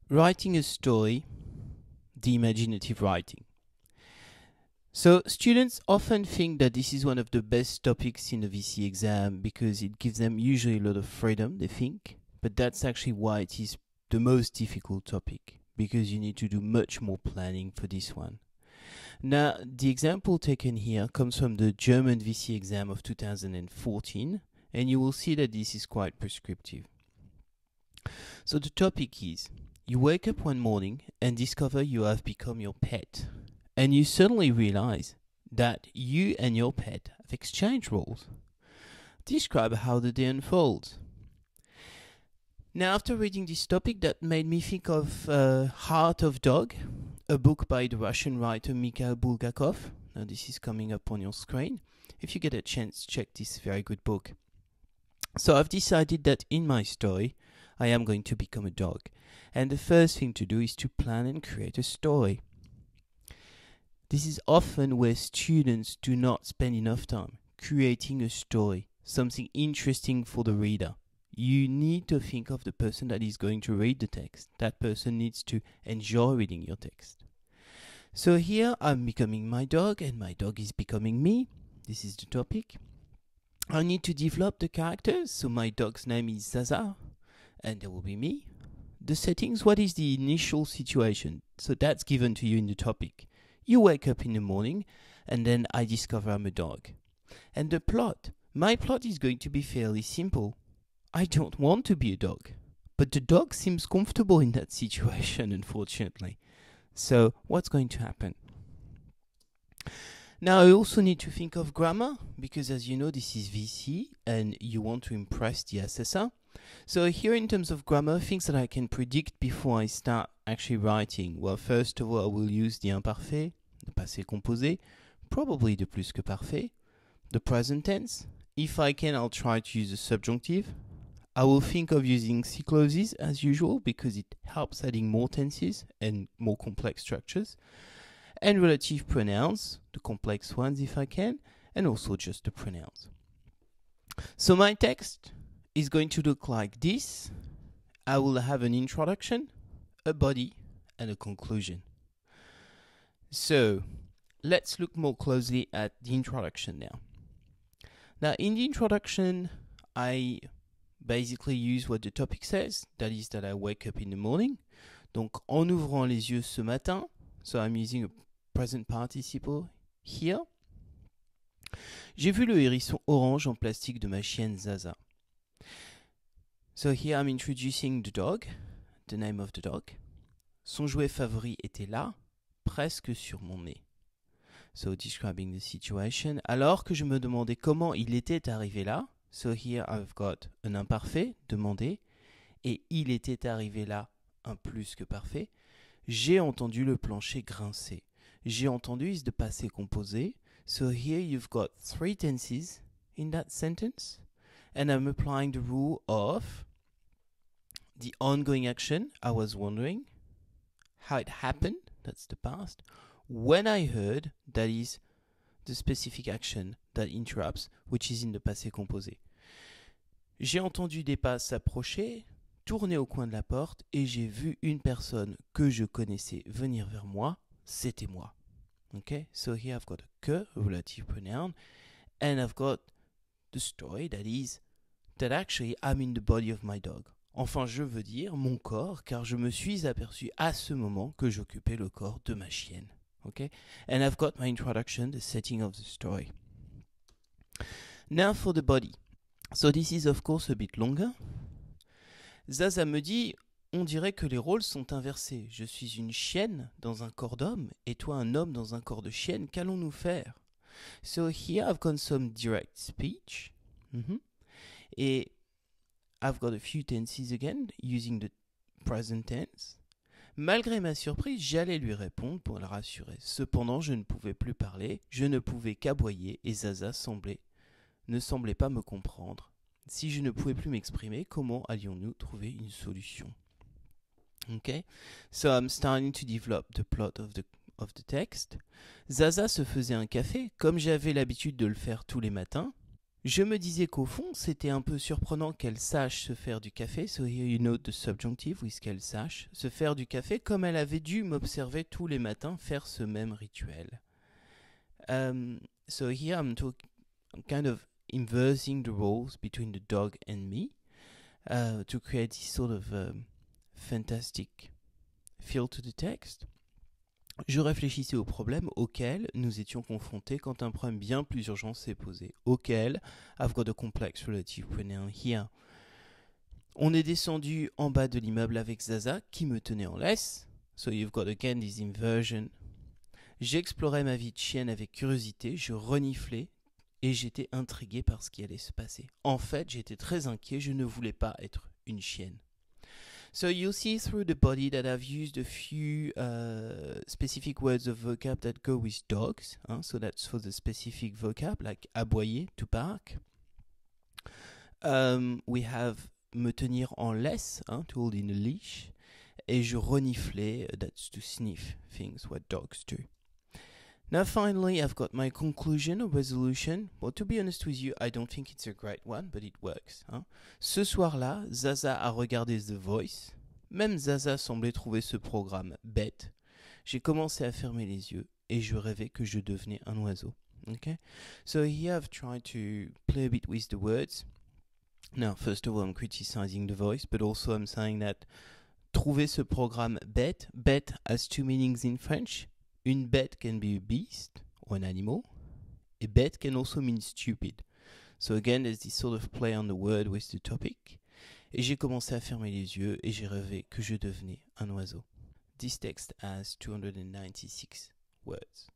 Writing a story, the imaginative writing. So students often think that this is one of the best topics in the VC exam because it gives them usually a lot of freedom, they think, but that's actually why it is the most difficult topic, because you need to do much more planning for this one. Now, the example taken here comes from the German VC exam of 2014, and you will see that this is quite prescriptive. So the topic is, you wake up one morning and discover you have become your pet. And you suddenly realize that you and your pet have exchanged roles. Describe how the day unfolds. Now, after reading this topic, that made me think of Heart of Dog, a book by the Russian writer Mikhail Bulgakov. Now, this is coming up on your screen. If you get a chance, check this very good book. So I've decided that in my story, I am going to become a dog. And the first thing to do is to plan and create a story. This is often where students do not spend enough time creating a story, something interesting for the reader. You need to think of the person that is going to read the text. That person needs to enjoy reading your text. So here I'm becoming my dog and my dog is becoming me. This is the topic. I need to develop the characters. So my dog's name is Zaza and there will be me. The settings, what is the initial situation? So that's given to you in the topic. You wake up in the morning, and then I discover I'm a dog. And the plot, my plot is going to be fairly simple. I don't want to be a dog, but the dog seems comfortable in that situation, unfortunately. So what's going to happen? Now I also need to think of grammar, because as you know, this is VC, and you want to impress the assessor. So here in terms of grammar, things that I can predict before I start actually writing. Well, first of all, I will use the imparfait, the passé composé, probably the plus que parfait, the present tense. If I can, I'll try to use the subjunctive. I will think of using C clauses as usual because it helps adding more tenses and more complex structures. And relative pronouns, the complex ones if I can, and also just the pronouns. So my text is going to look like this. I will have an introduction, a body, and a conclusion. So let's look more closely at the introduction now. Now in the introduction, I basically use what the topic says, that is that I wake up in the morning. Donc en ouvrant les yeux ce matin, so I'm using a present participle here. J'ai vu le hérisson orange en plastique de ma chienne Zaza. So here I'm introducing the dog, the name of the dog. Son jouet favori était là, presque sur mon nez. So describing the situation. Alors que je me demandais comment il était arrivé là. So here I've got un imparfait, demander. Et il était arrivé là, un plus que parfait. J'ai entendu le plancher grincer. J'ai entendu is the passé composé. So here you've got three tenses in that sentence. And I'm applying the rule of the ongoing action, I was wondering, how it happened, that's the past, when I heard, that is the specific action that interrupts, which is in the passé composé. J'ai entendu des pas s'approcher, tourner au coin de la porte, et j'ai vu une personne que je connaissais venir vers moi, c'était moi. Okay, so here I've got a que, a relative pronoun, and I've got the story that is that actually I'm in the body of my dog. Enfin, je veux dire mon corps, car je me suis aperçu à ce moment que j'occupais le corps de ma chienne. Okay? And I've got my introduction, the setting of the story. Now for the body. So this is of course a bit longer. Zaza me dit, on dirait que les rôles sont inversés. Je suis une chienne dans un corps d'homme, et toi un homme dans un corps de chienne. Qu'allons-nous faire? So here I've got some direct speech. Et I've got a few tenses again, using the present tense. Malgré ma surprise, j'allais lui répondre pour le rassurer. Cependant, je ne pouvais plus parler, je ne pouvais qu'aboyer, et Zaza ne semblait pas me comprendre. Si je ne pouvais plus m'exprimer, comment allions-nous trouver une solution? Okay, so I'm starting to develop the plot of the text. Zaza se faisait un café, comme j'avais l'habitude de le faire tous les matins. Je me disais qu'au fond, c'était un peu surprenant qu'elle sache se faire du café. So here you note the subjunctive with qu'elle sache se faire du café comme elle avait dû m'observer tous les matins faire ce même rituel. So here I'm kind of inversing the roles between the dog and me to create this sort of fantastic feel to the text. Je réfléchissais aux problèmes auxquels nous étions confrontés quand un problème bien plus urgent s'est posé. Auquel, I've got a complex relative pronoun here. On est descendu en bas de l'immeuble avec Zaza qui me tenait en laisse. So you've got again this inversion. J'explorais ma vie de chienne avec curiosité, je reniflais et j'étais intrigué par ce qui allait se passer. En fait, j'étais très inquiet, je ne voulais pas être une chienne. So you'll see through the body that I've used a few specific words of vocab that go with dogs. So that's for the specific vocab, like aboyer, to bark. We have me tenir en laisse, to hold in a leash. Et je reniflais, that's to sniff things, what dogs do. Now finally, I've got my conclusion or resolution. Well, to be honest with you, I don't think it's a great one, but it works. Ce soir-là, Zaza a regardé The Voice. Même Zaza semblait trouver ce programme bête. J'ai commencé à fermer les yeux et je rêvais que je devenais un oiseau. Okay? So here I've tried to play a bit with the words. Now, first of all, I'm criticizing The Voice, but also I'm saying that trouver ce programme bête, bête has two meanings in French. Une bête can be a beast or an animal. A bête can also mean stupid. So again, there's this sort of play on the word with the topic. Et j'ai commencé à fermer les yeux et j'ai rêvé que je devenais un oiseau. This text has 296 words.